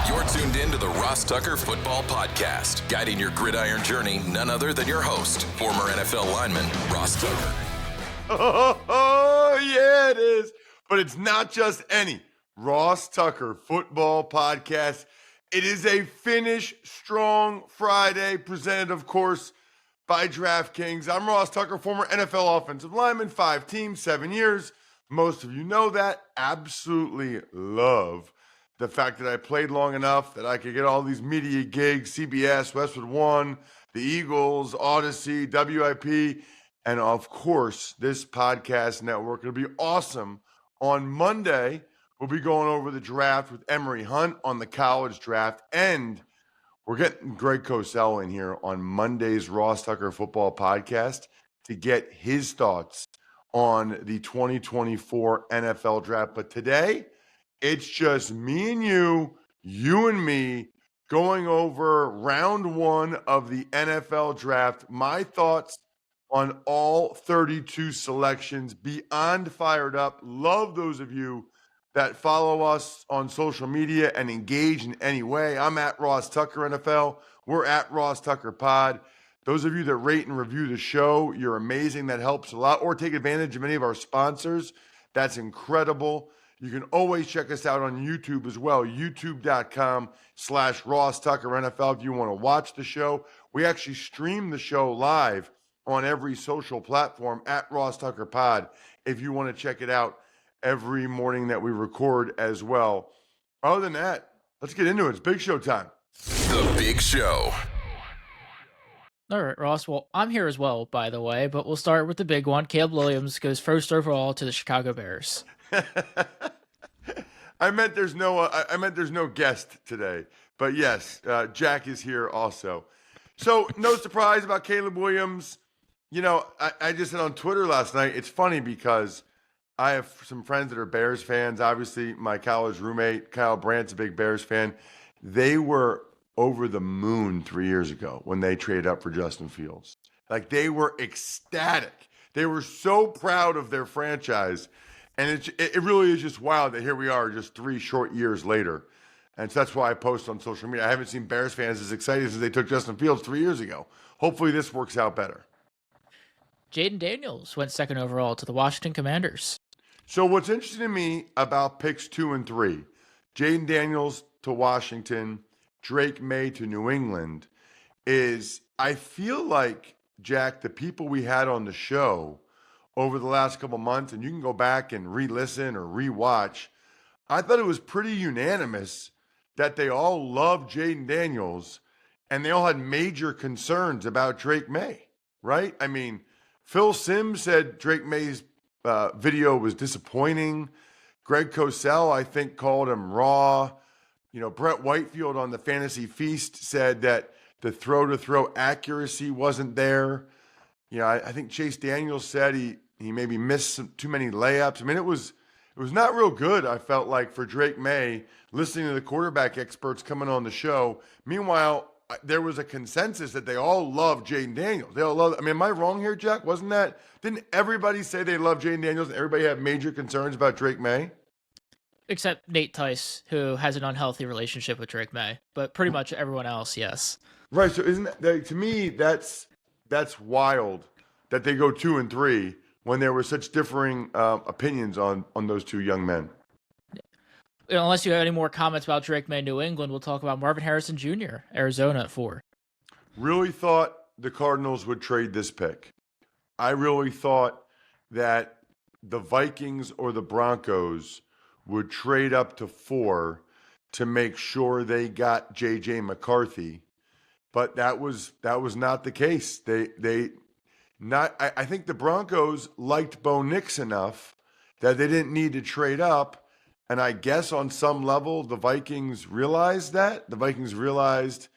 You're tuned in to the Ross Tucker Football Podcast, guiding your gridiron journey, none other than your host, former NFL lineman, Ross Tucker. Oh, yeah, it is. But it's not just any Ross Tucker Football Podcast. It is a Finish Strong Friday, presented, of course, by DraftKings. I'm Ross Tucker, former NFL offensive lineman, 5 teams, 7 years. Most of you know that. Absolutely love the fact that I played long enough that I could get all these media gigs, CBS, Westwood One, the Eagles, Odyssey, WIP, and of course, this podcast network. It'll be awesome. On Monday, we'll be going over the draft with Emory Hunt on the college draft, and we're getting Greg Cosell in here on Monday's Ross Tucker Football Podcast to get his thoughts on the 2024 NFL draft. But today, it's just me and you and me, going over round one of the NFL draft. My thoughts on all 32 selections. Beyond fired up. Love those of you that follow us on social media and engage in any way. I'm at Ross Tucker NFL. We're at Ross Tucker Pod. Those of you that rate and review the show, you're amazing. That helps a lot. Or take advantage of any of our sponsors. That's incredible. You can always check us out on YouTube as well, youtube.com/Ross Tucker NFL if you want to watch the show. We actually stream the show live on every social platform at Ross Tucker Pod if you want to check it out every morning that we record as well. Other than that, let's get into it. It's Big Show time. The Big Show. All right, Ross. Well, I'm here as well, by the way, but we'll start with the big one. Caleb Williams goes first overall to the Chicago Bears. I meant there's no guest today, but yes, Jack is here also. So no surprise about Caleb Williams. You know, I just said on Twitter last night, it's funny because I have some friends that are Bears fans. Obviously, my college roommate, Kyle Brandt's a big Bears fan. They were over the moon 3 years ago when they traded up for Justin Fields. Like, they were ecstatic. They were so proud of their franchise. And it really is just wild that here we are just 3 short years later. And so that's why I post on social media. I haven't seen Bears fans as excited as they took Justin Fields 3 years ago. Hopefully this works out better. Jayden Daniels went second overall to the Washington Commanders. So what's interesting to me about picks 2 and 3, Jayden Daniels to Washington, Drake Maye to New England, is I feel like, Jack, the people we had on the show over the last couple months, and you can go back and re-listen or re-watch, I thought it was pretty unanimous that they all loved Jayden Daniels and they all had major concerns about Drake Maye, right? I mean, Phil Simms said Drake Maye's video was disappointing. Greg Cosell, I think, called him raw. You know, Brett Whitefield on the Fantasy Feast said that the throw-to-throw accuracy wasn't there. You know, I think Chase Daniels said he maybe missed too many layups. I mean, it was not real good, I felt like, for Drake Maye, listening to the quarterback experts coming on the show. Meanwhile, there was a consensus that they all loved Jayden Daniels. They all loved, I mean, am I wrong here, Jack? Didn't everybody say they loved Jayden Daniels and everybody had major concerns about Drake Maye? Except Nate Tice, who has an unhealthy relationship with Drake Maye. But pretty much everyone else, yes. Right, so isn't that, to me, that's wild that they go 2 and 3 when there were such differing opinions on those two young men. Unless you have any more comments about Drake Maye, New England, we'll talk about Marvin Harrison Jr., Arizona at 4. Really thought the Cardinals would trade this pick. I really thought that the Vikings or the Broncos would trade up to 4 to make sure they got J.J. McCarthy, but that was not the case. I think the Broncos liked Bo Nix enough that they didn't need to trade up. And I guess on some level, the Vikings realized that. The Vikings realized,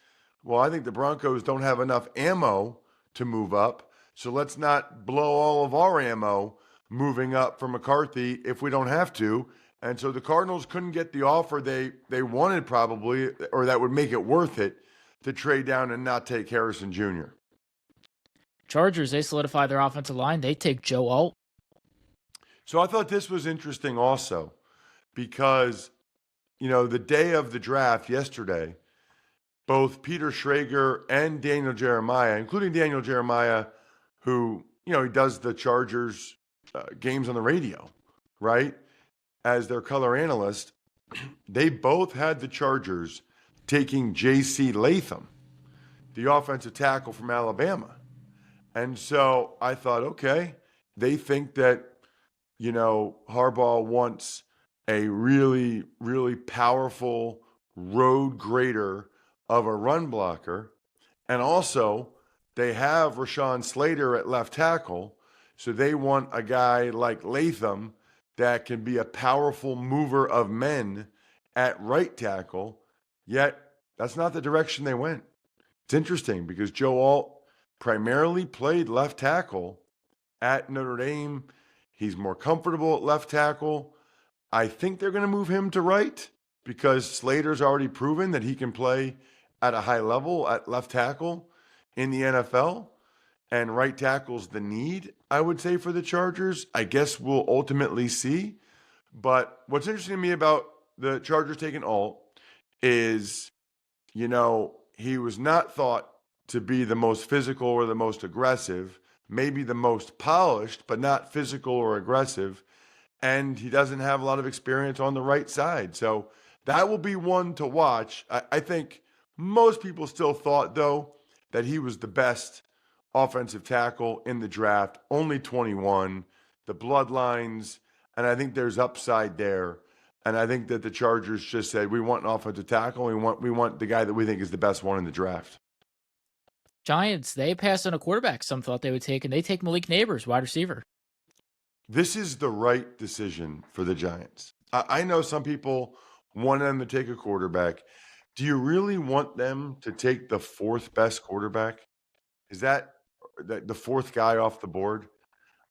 well, I think the Broncos don't have enough ammo to move up, so let's not blow all of our ammo moving up for McCarthy if we don't have to. And so the Cardinals couldn't get the offer they wanted probably, or that would make it worth it, to trade down and not take Harrison Jr. Chargers, they solidify their offensive line. They take Joe Alt. So I thought this was interesting also, because the day of the draft yesterday, both Peter Schrager and Daniel Jeremiah, including Daniel Jeremiah, who, he does the Chargers games on the radio, right, as their color analyst, they both had the Chargers taking J.C. Latham, the offensive tackle from Alabama. And so I thought, okay, they think that, Harbaugh wants a really, really powerful road grader of a run blocker. And also, they have Rashawn Slater at left tackle. So they want a guy like Latham that can be a powerful mover of men at right tackle. Yet, that's not the direction they went. It's interesting because Joe Alt primarily played left tackle at Notre Dame. He's more comfortable at left tackle. I think they're going to move him to right because Slater's already proven that he can play at a high level at left tackle in the NFL. And right tackle's the need, I would say, for the Chargers. I guess we'll ultimately see. But what's interesting to me about the Chargers taking Alt is, he was not thought to be the most physical or the most aggressive, maybe the most polished, but not physical or aggressive. And he doesn't have a lot of experience on the right side. So that will be one to watch. I think most people still thought, though, that he was the best offensive tackle in the draft, only 21, the bloodlines, and I think there's upside there. And I think that the Chargers just said, we want an offensive tackle. We want the guy that we think is the best one in the draft. Giants, they passed on a quarterback some thought they would take, and they take Malik Nabers, wide receiver. This is the right decision for the Giants. I know some people want them to take a quarterback. Do you really want them to take the fourth best quarterback? Is that the fourth guy off the board?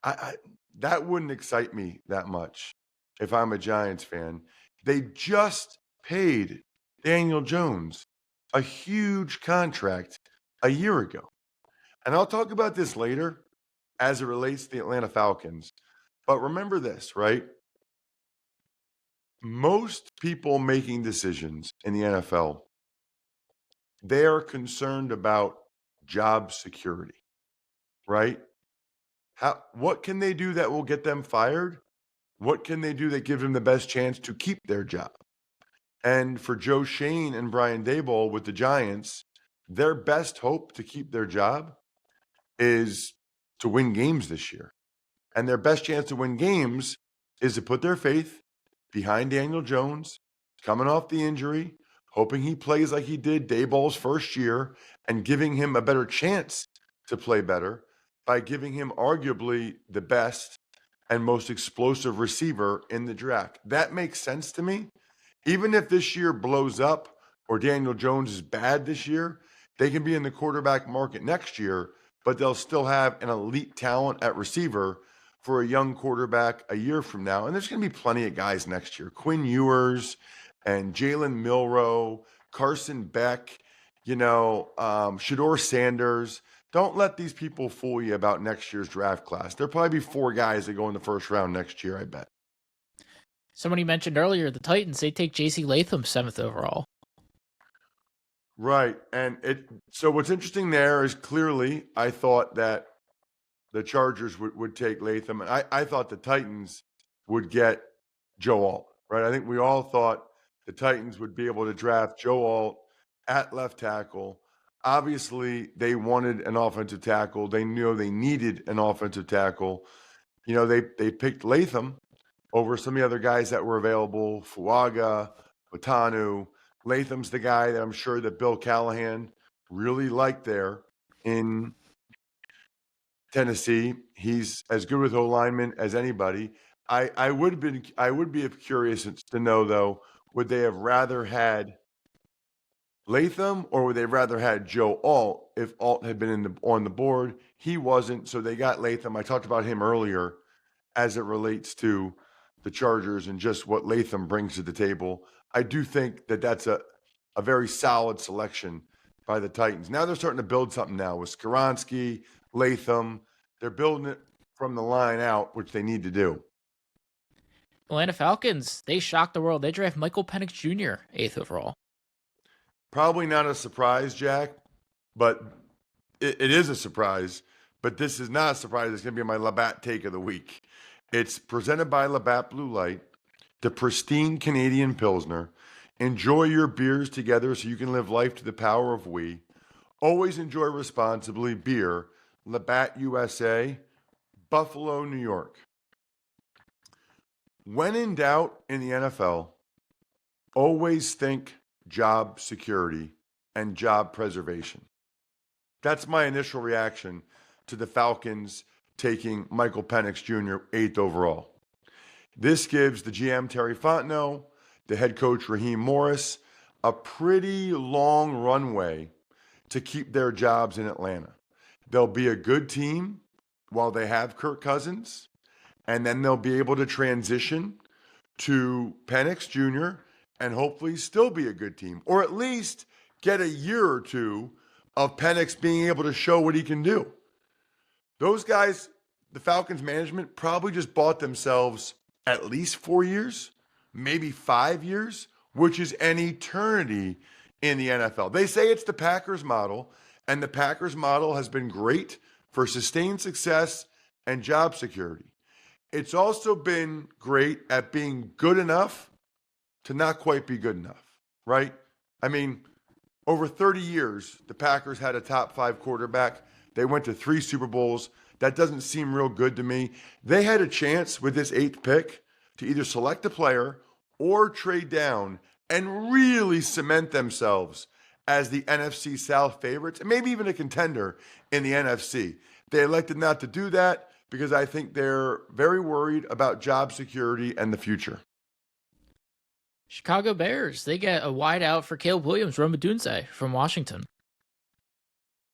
That wouldn't excite me that much if I'm a Giants fan. They just paid Daniel Jones a huge contract a year ago. And I'll talk about this later as it relates to the Atlanta Falcons. But remember this, right? Most people making decisions in the NFL, they are concerned about job security, right? What can they do that will get them fired? What can they do that gives them the best chance to keep their job? And for Joe Shane and Brian Daboll with the Giants, their best hope to keep their job is to win games this year. And their best chance to win games is to put their faith behind Daniel Jones, coming off the injury, hoping he plays like he did Daboll's first year, and giving him a better chance to play better by giving him arguably the best and most explosive receiver in the draft. That makes sense to me. Even if this year blows up or Daniel Jones is bad this year, they can be in the quarterback market next year, but they'll still have an elite talent at receiver for a young quarterback a year from now. And there's going to be plenty of guys next year. Quinn Ewers and Jalen Milroe, Carson Beck, Shador Sanders. Don't let these people fool you about next year's draft class. There'll probably be 4 guys that go in the first round next year, I bet. Somebody mentioned earlier, the Titans, they take J.C. Latham 7th overall. Right. And so what's interesting there is clearly I thought that the Chargers would take Latham. And I thought the Titans would get Joe Alt, right? I think we all thought the Titans would be able to draft Joe Alt at left tackle. Obviously, they wanted an offensive tackle. They knew they needed an offensive tackle. They picked Latham over some of the other guys that were available, Fuaga, Batanu. Latham's the guy that I'm sure that Bill Callahan really liked there in Tennessee. He's as good with O-linemen as anybody. I would be curious to know, though, would they have rather had Latham or would they rather had Joe Alt if Alt had been on the board? He wasn't, so they got Latham. I talked about him earlier as it relates to the Chargers and just what Latham brings to the table. I do think that that's a very solid selection by the Titans. Now they're starting to build something now with Skoronski, Latham. They're building it from the line out, which they need to do. Atlanta Falcons, they shocked the world. They draft Michael Penix Jr. 8th overall. Probably not a surprise, Jack, but it is a surprise. But this is not a surprise. It's going to be my Labatt take of the week. It's presented by Labatt Blue Light, the pristine Canadian Pilsner. Enjoy your beers together so you can live life to the power of we. Always enjoy responsibly. Beer, Labatt USA, Buffalo, New York. When in doubt in the NFL, always think job security and job preservation. That's my initial reaction to the Falcons taking Michael Penix Jr. 8th overall. This gives the GM Terry Fontenot, the head coach Raheem Morris, a pretty long runway to keep their jobs in Atlanta. They'll be a good team while they have Kirk Cousins, and then they'll be able to transition to Penix Jr. and hopefully still be a good team, or at least get a year or two of Penix being able to show what he can do. Those guys, the Falcons management, probably just bought themselves at least 4 years, maybe 5 years, which is an eternity in the NFL. They say it's the Packers model, and the Packers model has been great for sustained success and job security. It's also been great at being good enough to not quite be good enough, right? I mean, over 30 years, the Packers had a top 5 quarterback. They went to 3 Super Bowls. That doesn't seem real good to me. They had a chance with this 8th pick to either select a player or trade down and really cement themselves as the NFC South favorites and maybe even a contender in the NFC. They elected not to do that because I think they're very worried about job security and the future. Chicago Bears, they get a wideout for Caleb Williams, Rome Odunze from Washington.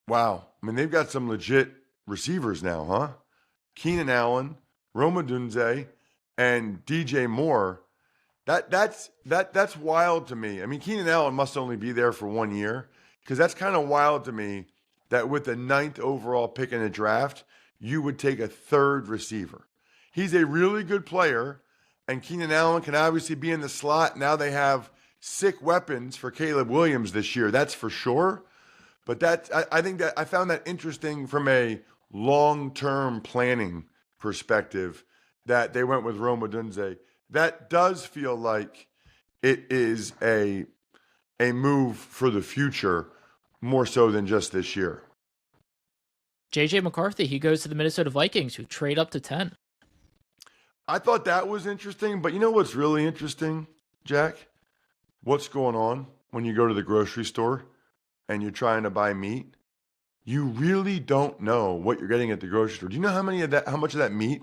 Wow. I mean, they've got some legit receivers now, huh? Keenan Allen, Rome Odunze, and DJ Moore. That's wild to me. I mean, Keenan Allen must only be there for 1 year because that's kind of wild to me that with the 9th overall pick in the draft, you would take a 3rd receiver. He's a really good player, and Keenan Allen can obviously be in the slot. Now they have sick weapons for Caleb Williams this year. That's for sure. But I think that I found that interesting from a long-term planning perspective that they went with Rome Odunze. That does feel like it is a move for the future more so than just this year. JJ McCarthy, he goes to the Minnesota Vikings, who trade up to 10. I thought that was interesting, but you know what's really interesting, Jack? What's going on when you go to the grocery store and you're trying to buy meat? You really don't know what you're getting at the grocery store. Do you know how much of that meat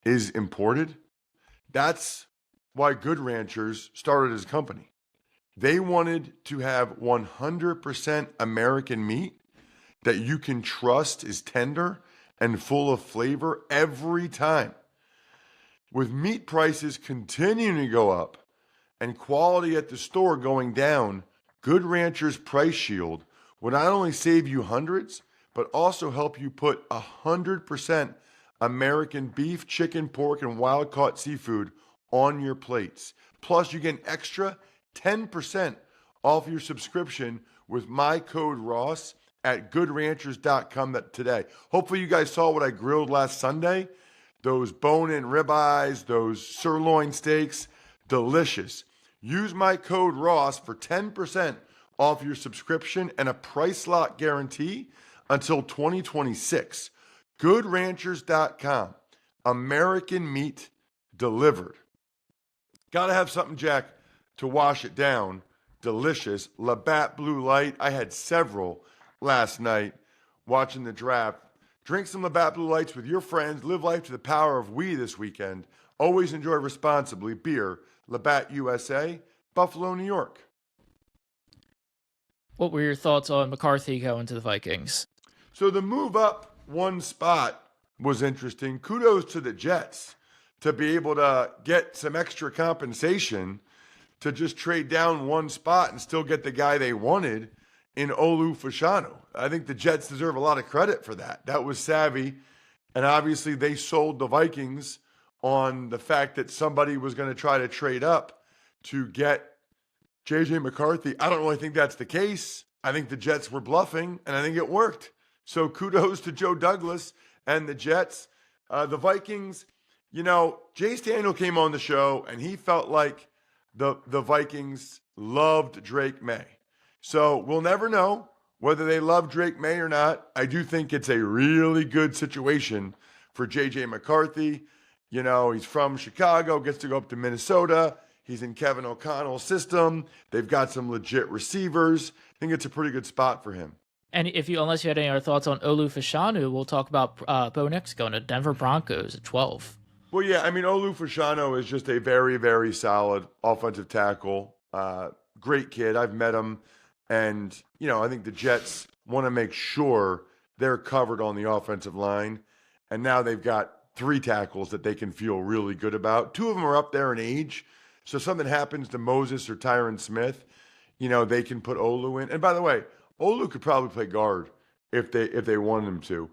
is imported? That's why Good Ranchers started as a company. They wanted to have 100% American meat that you can trust is tender and full of flavor every time. With meat prices continuing to go up and quality at the store going down, Good Ranchers Price Shield will not only save you hundreds, but also help you put 100% American beef, chicken, pork, and wild-caught seafood on your plates. Plus, you get an extra 10% off your subscription with my code Ross at goodranchers.com today. Hopefully you guys saw what I grilled last Sunday. Those bone-in ribeyes, those sirloin steaks, delicious. Use my code Ross for 10% off your subscription and a price lock guarantee until 2026. Goodranchers.com. American meat delivered. Gotta have something, Jack, to wash it down. Delicious. Labatt Blue Light. I had several last night watching the draft. Drink some Labatt Blue Lights with your friends. Live life to the power of we this weekend. Always enjoy responsibly. Beer, Labatt USA, Buffalo, New York. What were your thoughts on McCarthy going to the Vikings? So the move up one spot was interesting. Kudos to the Jets to be able to get some extra compensation to just trade down one spot and still get the guy they wanted in Olu Fashanu. I think the Jets deserve a lot of credit for that. That was savvy. And obviously they sold the Vikings on the fact that somebody was going to try to trade up to get J.J. McCarthy. I don't really think that's the case. I think the Jets were bluffing, and I think it worked. So kudos to Joe Douglas and the Jets. The Vikings, Jay Daniel came on the show, and he felt like the Vikings loved Drake Maye. So we'll never know whether they love Drake Maye or not. I do think it's a really good situation for J.J. McCarthy. He's from Chicago, gets to go up to Minnesota. He's in Kevin O'Connell's system. They've got some legit receivers. I think it's a pretty good spot for him. And unless you had any other thoughts on Olu Fashanu, we'll talk about Bo Nix going to Denver Broncos at 12. Well, yeah, Olu Fashanu is just a very, very solid offensive tackle. Great kid. I've met him. And, I think the Jets want to make sure they're covered on the offensive line. And now they've got 3 tackles that they can feel really good about. 2 of them are up there in age. So if something happens to Moses or Tyron Smith, they can put Olu in. And by the way, Olu could probably play guard if they wanted him to.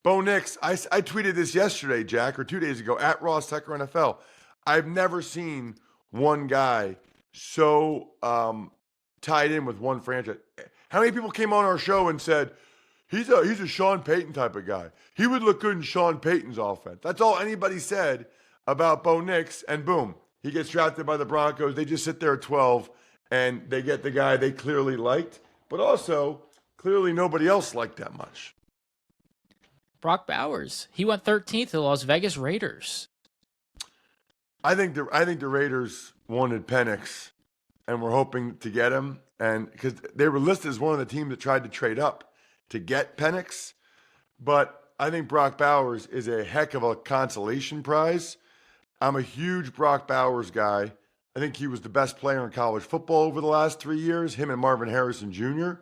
Bo Nix, I tweeted this yesterday, Jack, or 2 days ago, at Ross Tucker NFL. I've never seen one guy so tied in with one franchise. How many people came on our show and said, he's a Sean Payton type of guy. He would look good in Sean Payton's offense. That's all anybody said about Bo Nix, and boom, he gets drafted by the Broncos. They just sit there at 12, and they get the guy they clearly liked, but also clearly nobody else liked that much. Brock Bowers, he went 13th to the Las Vegas Raiders. I think the Raiders wanted Penix, and we're hoping to get him, and because they were listed as one of the teams that tried to trade up to get Penix, but I think Brock Bowers is a heck of a consolation prize. I'm a huge Brock Bowers guy. I think he was the best player in college football over the last 3 years, him and Marvin Harrison Jr.,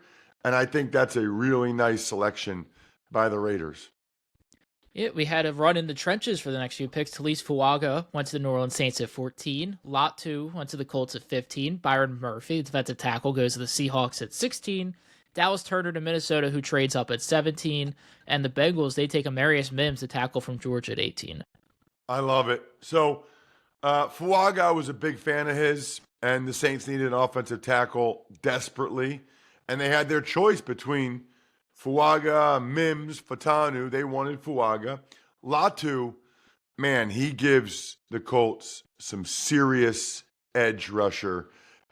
and I think that's a really nice selection by the Raiders. Yeah, we had a run in the trenches for the next few picks. Talise Fuaga went to the New Orleans Saints at 14. Latu went to the Colts at 15. Byron Murphy, defensive tackle, goes to the Seahawks at 16. Dallas Turner to Minnesota, who trades up at 17. And the Bengals, they take Amarius Mims, the tackle from Georgia, at 18. I love it. So Fuaga was a big fan of his, and the Saints needed an offensive tackle desperately. And they had their choice between Fuaga, Mims, Fatanu. They wanted Fuaga. Latu, man, he gives the Colts some serious edge rusher.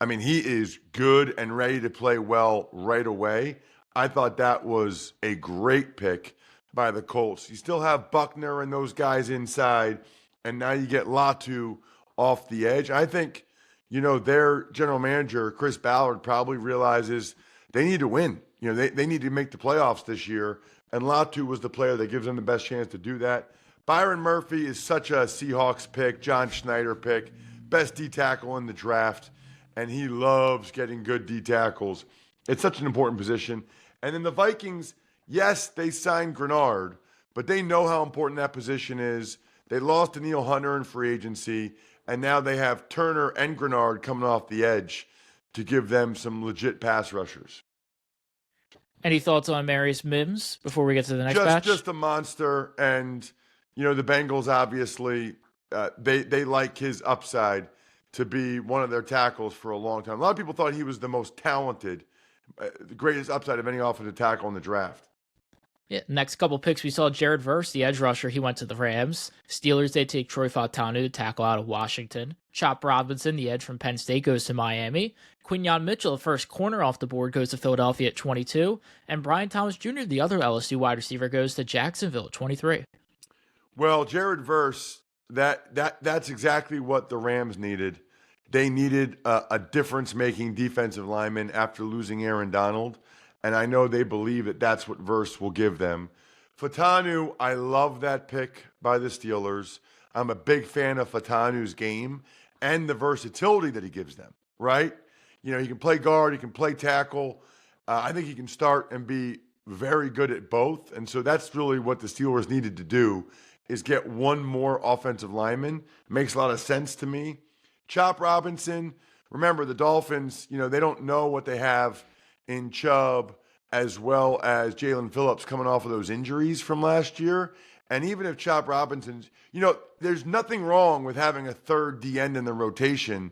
He is good and ready to play well right away. I thought that was a great pick by the Colts. You still have Buckner and those guys inside, and now you get Latu off the edge. I think, their general manager, Chris Ballard, probably realizes they need to win. They need to make the playoffs this year, and Latu was the player that gives them the best chance to do that. Byron Murphy is such a Seahawks pick, John Schneider pick, best D tackle in the draft, and he loves getting good D tackles. It's such an important position. And then the Vikings, yes, they signed Grenard, but they know how important that position is. They lost to Danielle Hunter in free agency, and now they have Turner and Grenard coming off the edge to give them some legit pass rushers. Any thoughts on Amarius Mims before we get to the next batch? Just a monster, and the Bengals obviously they like his upside to be one of their tackles for a long time. A lot of people thought he was the most talented, the greatest upside of any offensive tackle in the draft. Yeah, next couple picks, we saw Jared Verse, the edge rusher. He went to the Rams. Steelers, they take Troy Fautanu, the tackle out of Washington. Chop Robinson, the edge from Penn State, goes to Miami. Quinyon Mitchell, the first corner off the board, goes to Philadelphia at 22. And Brian Thomas Jr., the other LSU wide receiver, goes to Jacksonville at 23. Well, Jared Verse, that's exactly what the Rams needed. They needed a difference-making defensive lineman after losing Aaron Donald. And I know they believe that that's what Verse will give them. Fatanu, I love that pick by the Steelers. I'm a big fan of Fatanu's game and the versatility that he gives them, right? He can play guard, he can play tackle. I think he can start and be very good at both. And so that's really what the Steelers needed to do, is get one more offensive lineman. It makes a lot of sense to me. Chop Robinson, remember the Dolphins, they don't know what they have in Chubb as well as Jalen Phillips coming off of those injuries from last year. And even if Chop Robinson's, there's nothing wrong with having a third D end in the rotation.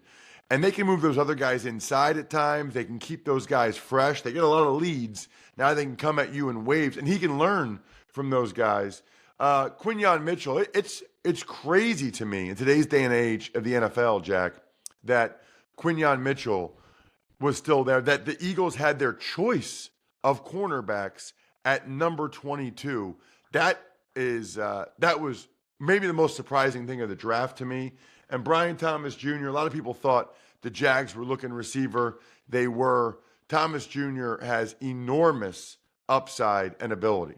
And they can move those other guys inside at times. They can keep those guys fresh. They get a lot of leads. Now they can come at you in waves. And he can learn from those guys. Quinyon Mitchell, it's crazy to me in today's day and age of the NFL, Jack, that Quinyon Mitchell was still there, that the Eagles had their choice of cornerbacks at number 22. That was maybe the most surprising thing of the draft to me. And Brian Thomas Jr., a lot of people thought the Jags were looking receiver. They were. Thomas Jr. has enormous upside and ability.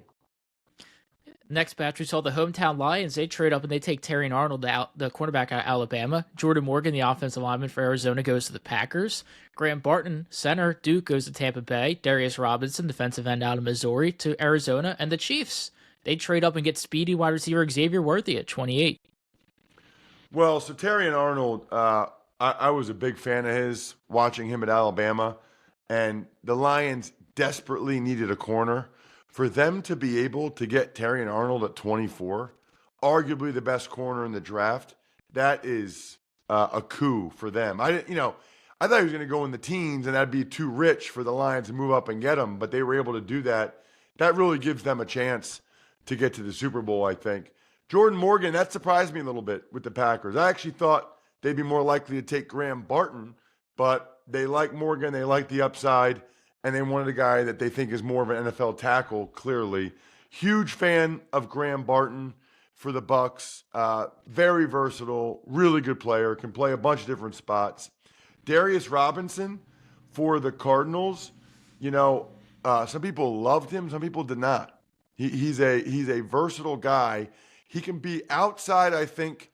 Next batch, we saw the hometown Lions. They trade up and they take Terrion Arnold, the cornerback out of Alabama. Jordan Morgan, the offensive lineman for Arizona, goes to the Packers. Graham Barton, center, Duke, goes to Tampa Bay. Darius Robinson, defensive end out of Missouri, to Arizona. And the Chiefs, they trade up and get speedy wide receiver Xavier Worthy at 28. Well, so Terrion Arnold, I was a big fan of his, watching him at Alabama. And the Lions desperately needed a corner. For them to be able to get Terrion Arnold at 24, arguably the best corner in the draft, that is a coup for them. I thought he was going to go in the teens, and that'd be too rich for the Lions to move up and get him. But they were able to do that. That really gives them a chance to get to the Super Bowl, I think. Jordan Morgan, that surprised me a little bit with the Packers. I actually thought they'd be more likely to take Graham Barton, but they like Morgan, they like the upside, and they wanted a guy that they think is more of an NFL tackle, clearly. Huge fan of Graham Barton for the Bucs. Very versatile, really good player, can play a bunch of different spots. Darius Robinson for the Cardinals, some people loved him, some people did not. He's a versatile guy. He can be outside, I think,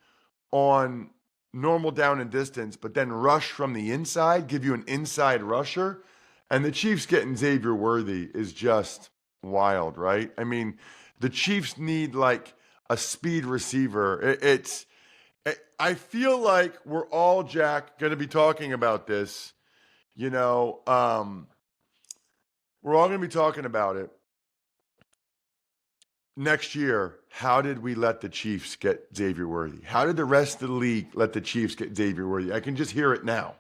on normal down and distance, but then rush from the inside, give you an inside rusher. And the Chiefs getting Xavier Worthy is just wild, right? I mean, the Chiefs need like a speed receiver. I feel like we're all, Jack, going to be talking about this. We're all going to be talking about it next year. How did we let the Chiefs get Xavier Worthy? How did the rest of the league let the Chiefs get Xavier Worthy? I can just hear it now.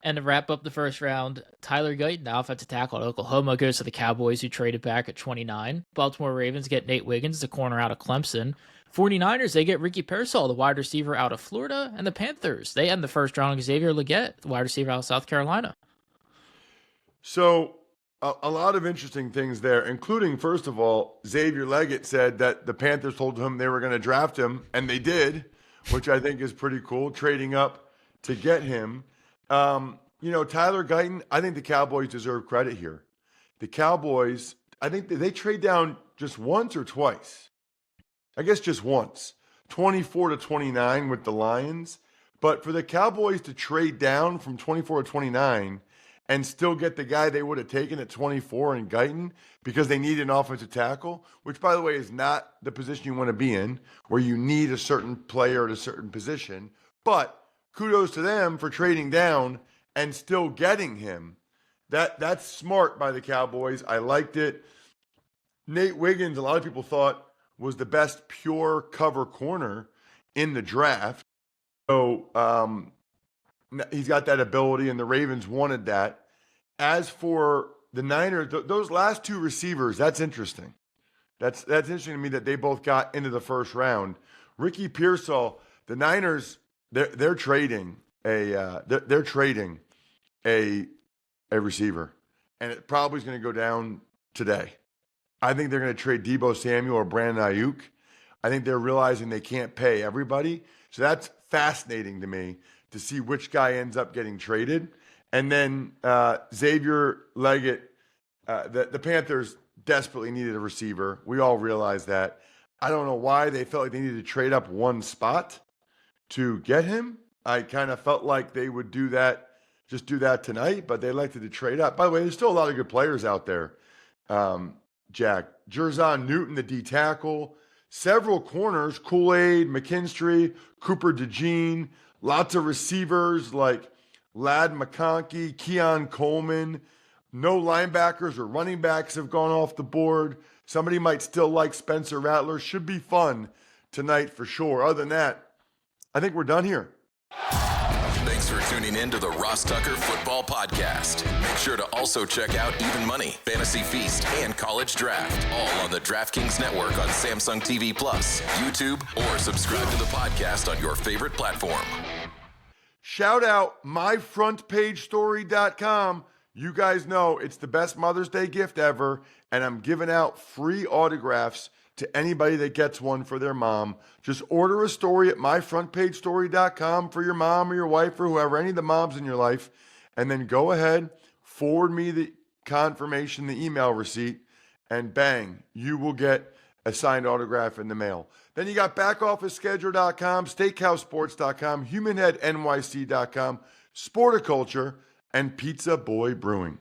And to wrap up the first round, Tyler Guyton, the offensive tackle at Oklahoma, goes to the Cowboys, who traded back at 29. Baltimore Ravens get Nate Wiggins, the corner out of Clemson. 49ers, they get Ricky Pearsall, the wide receiver out of Florida. And the Panthers, they end the first round on Xavier Legette, the wide receiver out of South Carolina. So a lot of interesting things there, including, first of all, Xavier Legette said that the Panthers told him they were going to draft him, and they did, which I think is pretty cool, trading up to get him. Tyler Guyton, I think the Cowboys deserve credit here. The Cowboys, I think they trade down just once or twice. I guess just once. 24 to 29 with the Lions. But for the Cowboys to trade down from 24 to 29 and still get the guy they would have taken at 24 in Guyton because they need an offensive tackle, which, by the way, is not the position you want to be in, where you need a certain player at a certain position. But kudos to them for trading down and still getting him. That's smart by the Cowboys. I liked it. Nate Wiggins, a lot of people thought, was the best pure cover corner in the draft. So he's got that ability, and the Ravens wanted that. As for the Niners, those last two receivers, that's interesting. That's interesting to me that they both got into the first round. Ricky Pearsall, the Niners, they're trading a receiver, and it probably is going to go down today. I think they're going to trade Deebo Samuel or Brandon Ayuk. I think they're realizing they can't pay everybody. So that's fascinating to me to see which guy ends up getting traded. And then Xavier Legette, the Panthers desperately needed a receiver. We all realize that. I don't know why they felt like they needed to trade up one spot to get him. I kind of felt like they would do that tonight, but they elected to trade up. By the way, there's still a lot of good players out there, Jack. Jerzon Newton, the D tackle, several corners, Kool-Aid, McKinstry, Cooper DeJean, lots of receivers like Ladd McConkey, Keon Coleman. No linebackers or running backs have gone off the board. Somebody might still like Spencer Rattler. Should be fun tonight for sure. Other than that, I think we're done here. Thanks for tuning in to the Ross Tucker Football Podcast. Make sure to also check out Even Money, Fantasy Feast, and College Draft, all on the DraftKings Network on Samsung TV Plus, YouTube, or subscribe to the podcast on your favorite platform. Shout out myfrontpagestory.com. You guys know it's the best Mother's Day gift ever, and I'm giving out free autographs to anybody that gets one for their mom. Just order a story at myfrontpagestory.com for your mom or your wife or whoever, any of the moms in your life, and then go ahead, forward me the confirmation, the email receipt, and bang, you will get a signed autograph in the mail. Then you got backofficeschedule.com, steakhousesports.com, humanheadnyc.com, Sporticulture, and Pizza Boy Brewing.